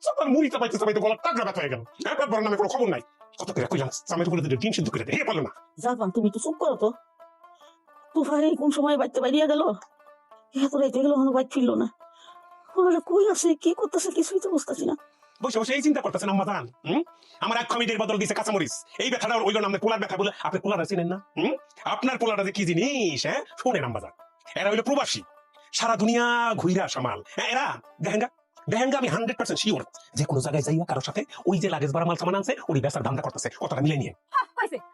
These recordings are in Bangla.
সাবার মুড়ি চাপাইতে চাপাইতে গলা টাকরা ব্যথা হয়ে গেল। একবার বড় নামে কোনো খবর নাই। কত করে কইলাম চামের উপরে দিলে ডিম সিদ্ধ করে দেয় পারলো না। জাপান তুমি তো চুপ করো তো। তুফারি কোন সময় বাড়িতে বাইরিয়া গেল, এত রাইতে গেল কোনো বাইক ফিরলো না। ওরা কই আছে কি করতেছে কিছুই তো বুঝতেছি না। বসে বসে এই চিন্তা করতেছেন আম্মা জান। আমার এক কমিটির বদল দিছে কাঁচামরিচ। এই ব্যথাটা ওইলো নামে পোলার ব্যথা বলে আপনি পোলাটা চিনেন না? আপনার পোলাটা যে কি জিনিস শোনেন আম্মা জান। এরা হইলো প্রবাসী, সারা দুনিয়া ঘুইরা সামাল। এরা দেহেঙ্গা দেহেঙ্গা আমি 100% শিওর যে কোনো জায়গায় যাইয়া কারোর সাথে ওই যে লাগেজ বাড়া মাল সামান আনছে ওই বেচার ধান্দা করতেছে। কথাটা মিলে নিয়ে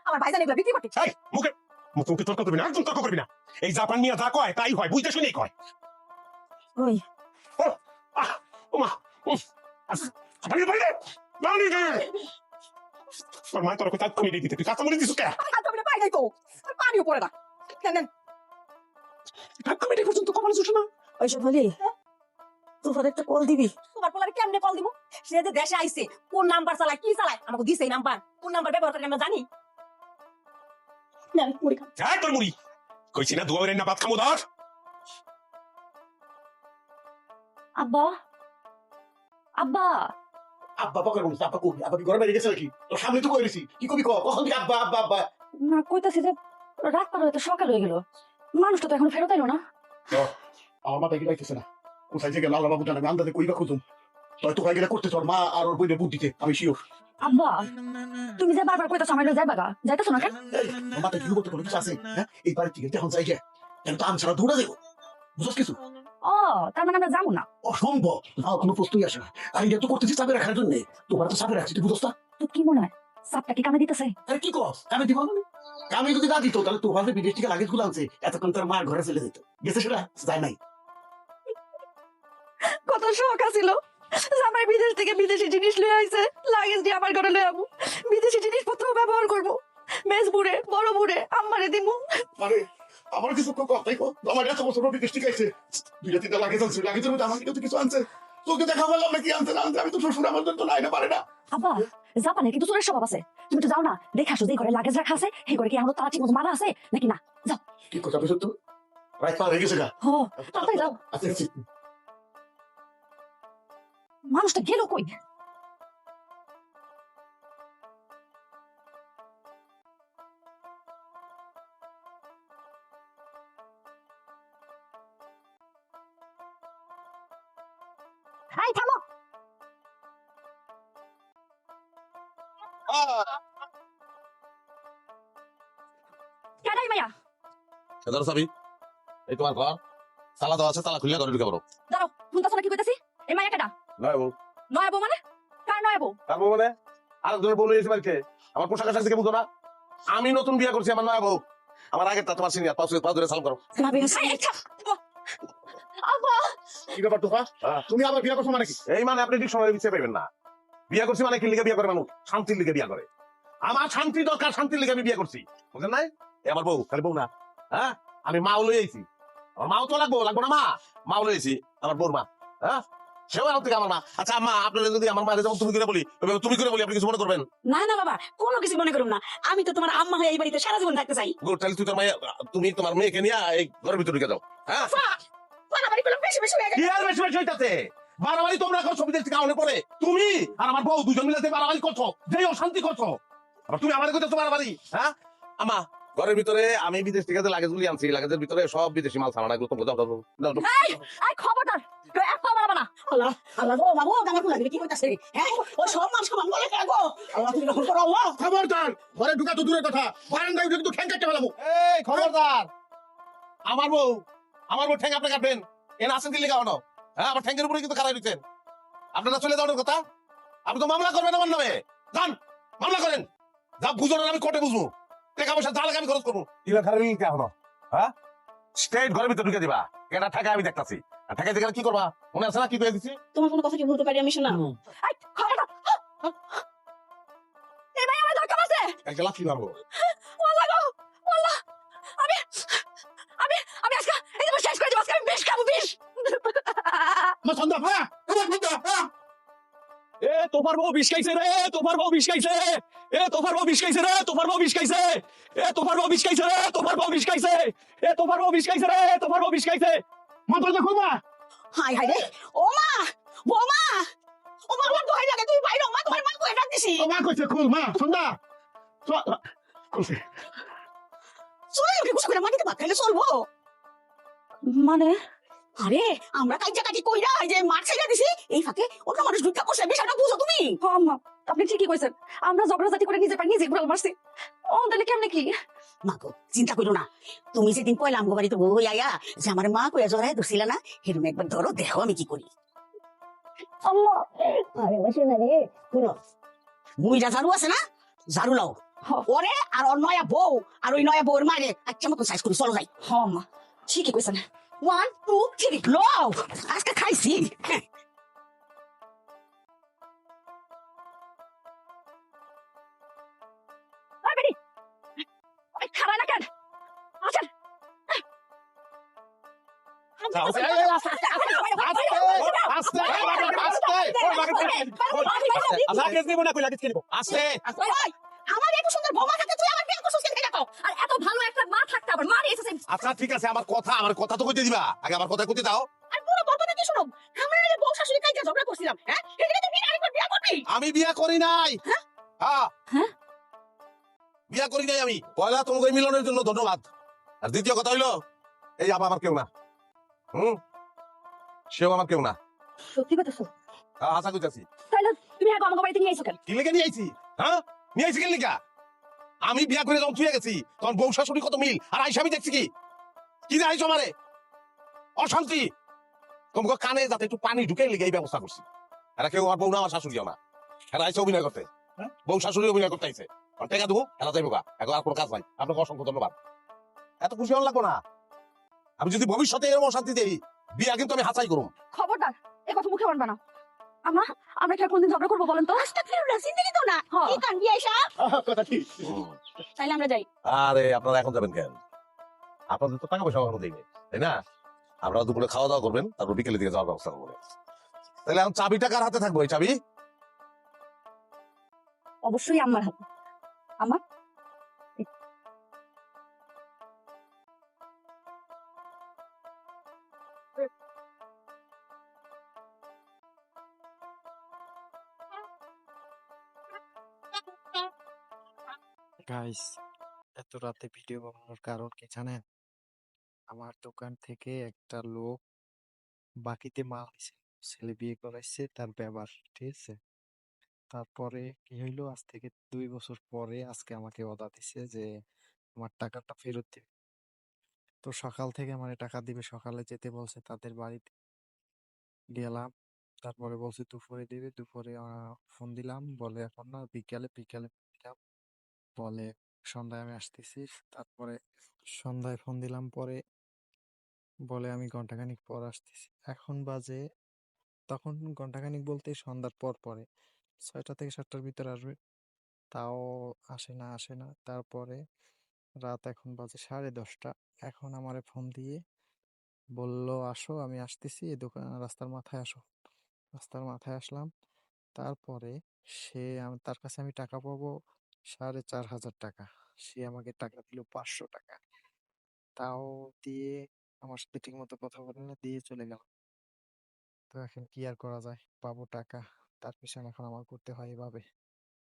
আমার ভাইজান এগুলো বিক্রি করতে মুখে মুখে তর্ক করবি না, একদম তর্ক করবি না। এই জাপান নিয়ে যা কয় তাই হয়, বুঝতে শুনেই কয়। ওই ওমা বাইরে বাইরে বাইরে তোর মা তোর কোথায় কমিয়ে দিতে তুই কাঁচা মরে দিস কে? পাই নাই তো, পানিও পড়ে না। কেন কমিটি পর্যন্ত কমানো যাচ্ছে না। ওই শেফালি তুফার একটা কল দিবি। তোমার পোলারে কেমনে কল দিব? সে যে দেশে আইছে, কোন নাম্বার চালায় কি চালায় আমাকে দিছে এই নাম্বার, কোন নাম্বার ব্যবহার করে আমরা জানি না। মুড়ি খা। যা তোর মুড়ি কইছি না দুয়ারের না ভাত খামো ধর। আব্বা আব্বা আব্বা বকার বলছে, আব্বা কবি, আব্বা কি ঘরে বাইরে গেছে নাকি? তোর সামনে তো কইরেছি, কি কবি কখন থেকে আব্বা আব্বা আব্বা? না কইতাছি যে রাত পার হয়ে তো সকাল হয়ে গেল, মানুষটা তো এখন ফেরত আইলো না। আমার মাথায় কি পাইতেছে না, কোথায় থেকে লাল বাবু জানে আমি আন্দাজে কইবা খুঁজুম। তুই তো গেলে করতে তোর মা আর ওর বইনের বুদ্ধিতে আমি শিওর। আব্বা তুমি যে বারবার কইতাছো আমার যাইবা গা, যাইতাছো না কেন? আমার মাথায় কি করতে কোনো কিছু আছে? হ্যাঁ, এই বাড়ি থেকে এখন যাই গে, কেন তো আমি ছাড়া দৌড়া যাবো, বুঝছ কিছু? ও তার মানে আমরা যাবো না? অসম্ভব, তাও কোনো প্রশ্নই আসে না। আর এটা তো করতেছি চাপে রাখার জন্য, তোমার তো চাপে রাখছি, তুই বুঝছ না? তো কি মনে হয় সাপটা কি কামে দিতেছে? আরে কি কস, আমি দিব না? আমি যদি না দিত তাহলে তোমার যে বিদেশ থেকে লাগেজ গুলো আনছে এতক্ষণ তোর মার ঘরে চলে যেত, গেছে সেটা যায় নাই। কত শখ আছিল আমার বিদেশ থেকে বিদেশি জিনিস লয়ে আইছে, লাগেজ দিয়ে আমার ঘরে লয়ে যাবো, বিদেশি জিনিসপত্র ব্যবহার করবো, বেশ বুড়ে বড় বুড়ে আম্মারে দিমু। মানে আমার কিছু কথাই কো, আমার এত বছর বিদেশ থেকে আইছে, দুইটা তিনটা লাগেজ আনছে, লাগেজের মধ্যে আমার কিছু কিছু আনছে, তোকে দেখা বললাম না কি আনছে না আনছে, আমি তো শ্বশুর আমার তো নাই না পারে না। আব্বা জাপানে কিন্তু চোরের স্বভাব আছে, তুমি তো যাও না দেখে আসো যে ঘরে লাগেজ রাখা আছে সেই ঘরে কি আমার তারা ঠিক মতো মারা আছে নাকি না। যাও। কি কথা বলছো তো, রাইট পার হয়ে গেছে গা। হ তাড়াতাড়ি যাও। আচ্ছা মানুষটা গেল কই? হাই থামো। কেডাই মাইয়া? ধরো চাবি, এই তোমার ঘর, তালা দেওয়া আছে, তালা খুলে ঘরে ঢুকে পড়ো। দাঁড়াও শুনতেছো না কি কইতাছি? এই মাইয়া কেডা? নয় বউ। নয়া বউ মানে? কার নয়া বউ? তার বউ মানে আর তুমি বলে এসে বাড়িতে আমার পোশাক আশাক থেকে বুঝো না? আমি নতুন বিয়ে করছি, আমার নয় বউ। আমার আগেরটা তোমার সিনিয়র, পাঁচ ধরে সালাম করো। আব্বা কি ব্যাপার তোফা, তুমি আবার বিয়ে করছো মানে কি? এই মানে আপনি ঠিক সময় পিছিয়ে পাইবেন না। বিয়ে করছি মানে কি লিগে বিয়ে করে মানুষ? শান্তির লিগে বিয়ে করে। আমার শান্তি দরকার, শান্তির লিগে আমি বিয়ে করছি, বুঝলেন নাই? আমার বউ খালি বউ না, হ্যাঁ আমি মাও লই আইছি, আমার মাও তো লাগবো না মা, মাও লই আইছি, আমার বউর মা, হ্যাঁ সেও আমার থেকে আমার মা। আচ্ছা আম্মা, আপনারা যদি আমার মাকে যেমন তুমি করে বলি তুমি করে বলি, আপনি কিছু মনে করবেন না না বাবা, কোনো কিছু মনে করুম না, আমি তো তোমার আম্মা হয়ে এই বাড়িতে সারা জীবন থাকতে চাই। গুড, তাহলে তুই তোর মায়ের, তুমি তোমার মেয়েকে নিয়ে এই ঘরের ভিতরে ঢুকে যাও। হ্যাঁ বেশি বেশি হয়ে কি আর বেশি বেশি হইতাছে? বাড়াবাড়ি তোমরা করছো বিদেশ থেকে আউনে পরে, তুমি আর আমার বউ দুজন মিলে বাড়াবাড়ি করছো, যেই অশান্তি করছো, আবার তুমি আমার কইতেছো বাড়াবাড়ি। হ্যাঁ আমা, ঘরের ভিতরে আমি বিদেশ থেকে যে লাগেজগুলি আনছি, লাগেজের ভিতরে সব বিদেশি মাল সামান, এগুলো তোমরা দাও। এই খবরদার এক পা বাড়াবা না। আল্লাহ আল্লাহ গো বাবু, আমার ফুলা কি কইতাছে? হ্যাঁ ও সব মান সমান বলে কে গো? আল্লাহ তুমি রহম করো আল্লাহ। খবরদার, ঘরে ঢুকা তো দূরের কথা, বারান্দায় উঠে কিন্তু ঠ্যাং কাটতে ফেলাবো। এই খবরদার, আমার বউ ঠ্যাং আপনি কাটবেন? এনে আসেন দিল্লি গাওয়ানো, হ্যাঁ আমার ঠ্যাঙ্গের উপরে কিন্তু খারাপ দিচ্ছেন। আপনারা চলে যাওয়ার কথা, আপনি তো মামলা করবেন আমার নামে, যান মামলা করেন, যা বুঝো না আমি কোর্টে বুঝবো, টাকা পয়সা যা লাগে আমি খরচ করবো। এবার খারাপ কে এখনো, হ্যাঁ স্টেট ঘরের ভিতরে ঢুকে দিবা, এটা ঠেকা আমি দেখতাছি, ঠেকা দেখে কি করবা মনে আছে না? কি করে দিচ্ছি তোমার কোনো কথা কি বলতে পারি আমি? শোনা এই খবরদার, এই ভাই আমার দরকার আছে। একটা লাফি মারবো। ওয়াল্লাহ গো ওয়াল্লাহ, আমি আমি আমি আজকে এই যে শেষ করে দিব, আজকে আমি বিষ খাবো, বিষ। আমার সন্ধ্যা হ্যাঁ, আমার সন্ধ্যা হ্যাঁ। এ তোফার বউ বিষ খাইছে রে, তোফার বউ বিষ খাইছে, এ তোফার বউ বিষ খাইছে রে, তোফার বউ বিষ খাইছে, এ তোফার বউ বিষ খাইছে রে, তোফার বউ বিষ খাইছে, এ তোফার বউ বিষ খাইছে রে, তোফার বউ বিষ খাইছে। মা দরজা খুলবা। হাই হাই রে, ও মা, ও মা, ও মা দিছি ও মা কইছে খুল মা সন্ধ্যা খুলছে চলে ওকে কুসা করে মাটিতে ভাত খাইলে চলবো মানে আরে আমরা কাটি কইরা এই যে মাঠ ছেড়ে দিছি এই ফাঁকে ওটা মানুষ ভিক্ষা করছে বিষয়টা বুঝো তুমি হ আম্মা আপনি ঠিকই কইছেন আমরা ঝগড়াঝাটি করে নিজের পায়ে নিজে ঘুরাল মারছি ও তাহলে কেমনে কি মাগো চিন্তা করো না তুমি যেদিন পয়লা আমগো বাড়িতে বউ হই আয়া যে আমার মা কইয়া জড়ায় ধরছিল না হেরুম একবার ধরো দেখো আমি কি করি আম্মা আরে বসে না রে শুনো বুইটা ঝাড়ু আছে না ঝাড়ু লাও ওরে আর ওর নয়া বউ আর ওই নয়া বউর মারে আচ্ছা মতো সাইজ করি চলো যাই হ আম্মা ঠিকই কইছেন 1 2 3 লও আজকে খাইছি আই বেরি আই খারাই না কেন আচ্ছা লাগেজ নিব না কই লাগেজ কিনবো আস্তে আমার এত সুন্দর বৌমা থাকে তুই আমার বিয়ে করছিস কেন দেখো আর এত ভালো একটা মা থাকতে আবার মা এসেছে আচ্ছা ঠিক আছে আমার কথা তো কইতে দিবা আগে আমার কথা কইতে দাও আর পুরো গল্পটা কি শুনো আমরা এই বউ শাশুড়ি কাইটা ঝগড়া করছিলাম হ্যাঁ এখানে তুই আরেকবার বিয়ে করবি আমি বিয়া করি নাই হ্যাঁ হ্যাঁ? বিয়া করি নাই আমি পয়লা তোমাকে এই মিলনের জন্য ধন্যবাদ আর দ্বিতীয় কথা হইলো এই আবার আমার কেউ না সেও আমার কেউ না সত্যি কইতেছো আশা কইতাছি তাইলে তুমি আগে আমাকে বাড়িতে নিয়ে আইছো কেন কি লেগে নিয়ে আইছি হ্যাঁ নিয়ে আইছি কেন লিগা আমি বিয়া করে যখন থুয়ে গেছি তখন বউ শাশুড়ি কত মিল আর আইসা আমি দেখছি কি কি রে আইসো আমারে অশান্তি তোমাকে কানে যাতে একটু পানি ঢুকে লিগে এই ব্যবস্থা করছি এরা কেউ আমার বউ না আমার শাশুড়িও না এরা আইসে অভিনয় করতে বউ শাশুড়ি অভিনয় করতে আইছে আর টেকা দেবো এরা যাইবো গা এখন আর কোনো কাজ নাই আপনাকে অসংখ্য ধন্যবাদ এত খুশি হন লাগবো না আমি যদি ভবিষ্যতে এরকম অশান্তি দেই বিয়া কিন্তু আমি হাসাই করুম খবরদার এ কথা মুখে আনবা না আমরা আমরা কি আর কোনদিন ঝগড়া করবো বলেন তো আস্তাগফিরুল্লাহ জিন্দেগি তো না হ্যাঁ। কি কান বিয়ে আইসা কথা ঠিক তাইলে আমরা যাই আরে আপনারা এখন যাবেন কেন আপনাদের তো টাকা পয়সা কখনো দেয়নি তাই না আপনারা দুপুরে খাওয়া দাওয়া করবেন তারপর বিকেলের দিকে যাওয়ার ব্যবস্থা করবেন তাহলে এখন চাবিটা কার হাতে থাকবো এই চাবি অবশ্যই আমার হাতে আমার গাইস এত রাতে ভিডিও বানানোর কারণ কি জানেন? আমার দোকান থেকে একটা লোক বাকিতে মাল দিছে, ছেলে বিয়ে করাইছে, তার ব্যবহার ঠিক আছে। তারপরে কি হইলো, আজ থেকে 2 বছর পরে আজকে আমাকে অর্ডার দিছে যে আমার টাকাটা ফেরত দিবে। তো সকাল থেকে মানে টাকা দিবে, সকালে যেতে বলছে তাদের বাড়িতে। গেলাম, তারপরে বলছে দুপুরে দিবে, দুপুরে ফোন দিলাম, বলে এখন না, বিকালে বিকালে দিলাম, বলে সন্ধ্যায় আমি আসতেছি। তারপরে সন্ধ্যায় ফোন দিলাম, পরে বলে আমি ঘন্টাখানিক পর আসতেছি। এখন বাজে, তখন ঘন্টাখানিক বলতে সন্ধ্যার পর পরে 6টা থেকে 7টার ভিতরে আসবে, তাও আসে না। তারপরে রাত এখন বাজে 10:30। এখন আমারে ফোন দিয়ে বলল আসো, আমি আসতেছি, এই দোকান রাস্তার মাথায় আসো। রাস্তার মাথায় আসলাম। তারপরে তার কাছে আমি টাকা পাবো 4,500 টাকা। সে আমাকে টাকা দিল 500 টাকা, তাও দিয়ে আমার সাথে ঠিক মতো কথা বলে না, দিয়ে চলে গেল। তো এখন কি আর করা যায়, পাবো টাকা, তার পিছনে এখন আমার করতে হয় এভাবে।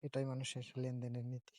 এটাই মানুষের লেনদেনের নীতি।